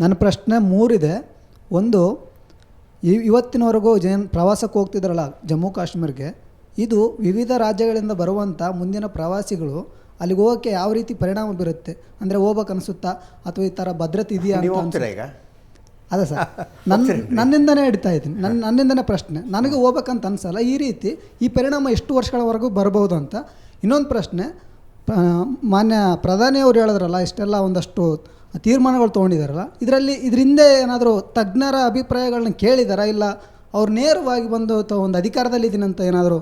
ನನ್ನ ಪ್ರಶ್ನೆ ಮೂರಿದೆ. ಒಂದು, ಇವತ್ತಿನವರೆಗೂ ಪ್ರವಾಸಕ್ಕೆ ಹೋಗ್ತಿದ್ರಲ್ಲ ಜಮ್ಮು ಕಾಶ್ಮೀರ್ಗೆ, ಇದು ವಿವಿಧ ರಾಜ್ಯಗಳಿಂದ ಬರುವಂಥ ಮುಂದಿನ ಪ್ರವಾಸಿಗಳು ಅಲ್ಲಿಗೆ ಹೋಗೋಕ್ಕೆ ಯಾವ ರೀತಿ ಪರಿಣಾಮ ಬೀರುತ್ತೆ? ಅಂದರೆ ಹೋಗ್ಬೇಕು ಅನಿಸುತ್ತಾ ಅಥವಾ ಈ ಥರ ಭದ್ರತೆ ಇದೆಯಾ ಅಂತ ಈಗ ಅದೇ ಸರ್, ನನ್ನಿಂದನೇ ಹಿಡಿತಾ ಇದ್ದೀನಿ. ನನ್ನಿಂದನೇ ಪ್ರಶ್ನೆ, ನನಗೆ ಹೋಗ್ಬೇಕಂತ ಅನಿಸಲ್ಲ. ಈ ರೀತಿ ಈ ಪರಿಣಾಮ ಎಷ್ಟು ವರ್ಷಗಳವರೆಗೂ ಬರ್ಬೋದು ಅಂತ. ಇನ್ನೊಂದು ಪ್ರಶ್ನೆ, ಮಾನ್ಯ ಪ್ರಧಾನಿಯವರು ಹೇಳಿದ್ರಲ್ಲ, ಇಷ್ಟೆಲ್ಲ ಒಂದಷ್ಟು ತೀರ್ಮಾನಗಳು ತೊಗೊಂಡಿದ್ದಾರಲ್ಲ, ಇದರಿಂದ ಏನಾದರೂ ತಜ್ಞರ ಅಭಿಪ್ರಾಯಗಳನ್ನ ಕೇಳಿದಾರಾ? ಇಲ್ಲ ಅವ್ರು ನೇರವಾಗಿ ಬಂದು ಒಂದು ಅಧಿಕಾರದಲ್ಲಿದ್ದೀನಿ ಅಂತ ಏನಾದರೂ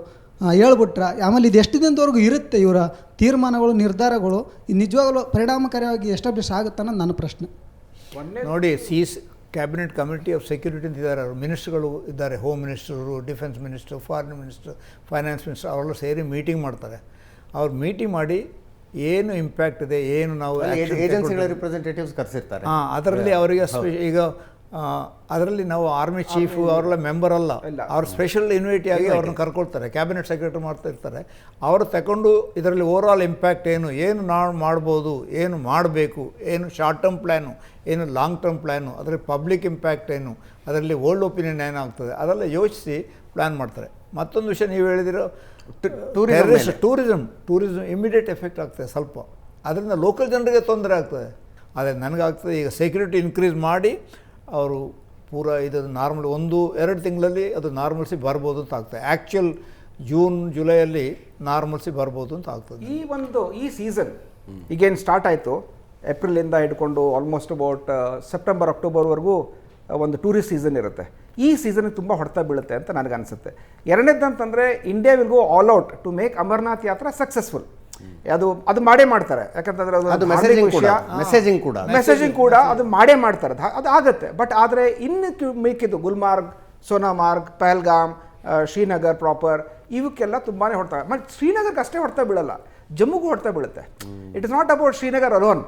ಹೇಳ್ಬಿಟ್ರ? ಆಮೇಲೆ ಇದು ಎಷ್ಟು ದಿನದವರೆಗೂ ಇರುತ್ತೆ ಇವರ ತೀರ್ಮಾನಗಳು, ನಿರ್ಧಾರಗಳು ನಿಜವಾಗಲೂ ಪರಿಣಾಮಕಾರಿಯಾಗಿ ಎಸ್ಟಾಬ್ಲಿಷ್ ಆಗುತ್ತೆ ಅನ್ನೋದು ನನ್ನ ಪ್ರಶ್ನೆ. ನೋಡಿ, ಕ್ಯಾಬಿನೆಟ್ ಕಮಿಟಿ ಆಫ್ ಸೆಕ್ಯೂರಿಟಿ ಅಂತ ಇದ್ದಾರೆ, ಅವರು ಮಿನಿಸ್ಟ್ರುಗಳು ಇದ್ದಾರೆ, home minister, defence minister, foreign minister, finance minister, ಅವರೆಲ್ಲ ಸೇರಿ ಮೀಟಿಂಗ್ ಮಾಡ್ತಾರೆ. ಅವ್ರು ಮೀಟಿಂಗ್ ಮಾಡಿ ಏನು ಇಂಪ್ಯಾಕ್ಟ್ ಇದೆ, ಏನು ನಾವು ಏಜೆನ್ಸಿಗಳ ರಿಪ್ರೆಸೆಂಟೇಟಿವ್ಸ್ ಕರೆಸಿರ್ತಾರೆ. ಅದರಲ್ಲಿ ಅವರಿಗೆ ಈಗ ಅದರಲ್ಲಿ ನಾವು ಆರ್ಮಿ ಚೀಫು ಅವರೆಲ್ಲ ಮೆಂಬರ್ ಅಲ್ಲ, ಅವ್ರು ಸ್ಪೆಷಲ್ ಇನ್ವೈಟಿ ಆಗಿ ಅವ್ರನ್ನ ಕರ್ಕೊಳ್ತಾರೆ, ಕ್ಯಾಬಿನೆಟ್ ಸೆಕ್ರೆಟರಿ ಮಾಡ್ತಾ ಇರ್ತಾರೆ. ಅವರು ತಗೊಂಡು ಇದರಲ್ಲಿ ಓವರಾಲ್ ಇಂಪ್ಯಾಕ್ಟ್ ಏನು ನಾವು ಮಾಡ್ಬೋದು, ಏನು ಮಾಡಬೇಕು, ಏನು ಶಾರ್ಟ್ ಟರ್ಮ್ ಪ್ಲ್ಯಾನು, ಏನು ಲಾಂಗ್ ಟರ್ಮ್ ಪ್ಲ್ಯಾನು, ಅದರಲ್ಲಿ ಪಬ್ಲಿಕ್ ಇಂಪ್ಯಾಕ್ಟ್ ಏನು, ಅದರಲ್ಲಿ ಓಲ್ಡ್ ಒಪಿನಿಯನ್ ಏನಾಗ್ತದೆ, ಅದೆಲ್ಲ ಯೋಚಿಸಿ ಪ್ಲ್ಯಾನ್ ಮಾಡ್ತಾರೆ. ಮತ್ತೊಂದು ವಿಷಯ ನೀವು ಹೇಳಿದಿರೋ ಟೂರಿಸಮ್ ಇಮಿಡಿಯೇಟ್ ಎಫೆಕ್ಟ್ ಆಗ್ತದೆ ಸ್ವಲ್ಪ, ಅದರಿಂದ ಲೋಕಲ್ ಜನರಿಗೆ ತೊಂದರೆ ಆಗ್ತದೆ. ಅದೇ ನನಗಾಗ್ತದೆ. ಈಗ ಸೆಕ್ಯೂರಿಟಿ ಇನ್ಕ್ರೀಸ್ ಮಾಡಿ ಅವರು ಪೂರಾ ಇದು ನಾರ್ಮಲ್ 1-2 ತಿಂಗಳಲ್ಲಿ ಅದು ನಾರ್ಮಲ್ಸಿ ಬರ್ಬೋದು ಅಂತ ಆಗ್ತದೆ. ಆ್ಯಕ್ಚುಯಲ್ ಜೂನ್ ಜುಲೈಯಲ್ಲಿ ನಾರ್ಮಲ್ಸಿ ಬರ್ಬೋದು ಅಂತ ಆಗ್ತದೆ. ಈ ಸೀಸನ್ ಈಗೇನು ಸ್ಟಾರ್ಟ್ ಆಯಿತು, ಏಪ್ರಿಲಿಂದ ಹಿಡ್ಕೊಂಡು ಆಲ್ಮೋಸ್ಟ್ ಅಬೌಟ್ ಸೆಪ್ಟೆಂಬರ್ ಅಕ್ಟೋಬರ್ವರೆಗೂ ಒಂದು ಟೂರಿಸ್ಟ್ ಸೀಸನ್ ಇರುತ್ತೆ. ಈ ಸೀಸನ್ಗೆ ತುಂಬ ಹೊಡೆತ ಬೀಳುತ್ತೆ ಅಂತ ನನಗನ್ಸುತ್ತೆ. ಎರಡನೇದಂತಂದರೆ, India will go all out to make Amarnath Yatra successful. ಅದು ಮಾಡೇ ಮಾಡ್ತಾರೆ, ಯಾಕಂತಂದರೆ ಅದು ಮೆಸೇಜಿಂಗ್ ಕೂಡ ಅದು ಮಾಡೇ ಮಾಡ್ತಾರೆ, ಅದು ಆಗುತ್ತೆ. ಬಟ್ ಆದರೆ ಇನ್ನು ಮಿಕ್ಕಿದ್ದು ಗುಲ್ಮಾರ್ಗ್, ಸೋನಾಮಾರ್ಗ್, ಪಹಲ್ಗಾಮ್, ಶ್ರೀನಗರ್ ಪ್ರಾಪರ್, ಇವಕ್ಕೆಲ್ಲ ತುಂಬಾ ಹೊಡ್ತಾ. ಮತ್ತು ಶ್ರೀನಗರ್ಗೆ ಅಷ್ಟೇ ಹೊಡ್ತಾ ಬೀಳಲ್ಲ, ಜಮ್ಮುಗೂ ಹೊಡ್ತಾ ಬೀಳುತ್ತೆ. It is not about Srinagar alone.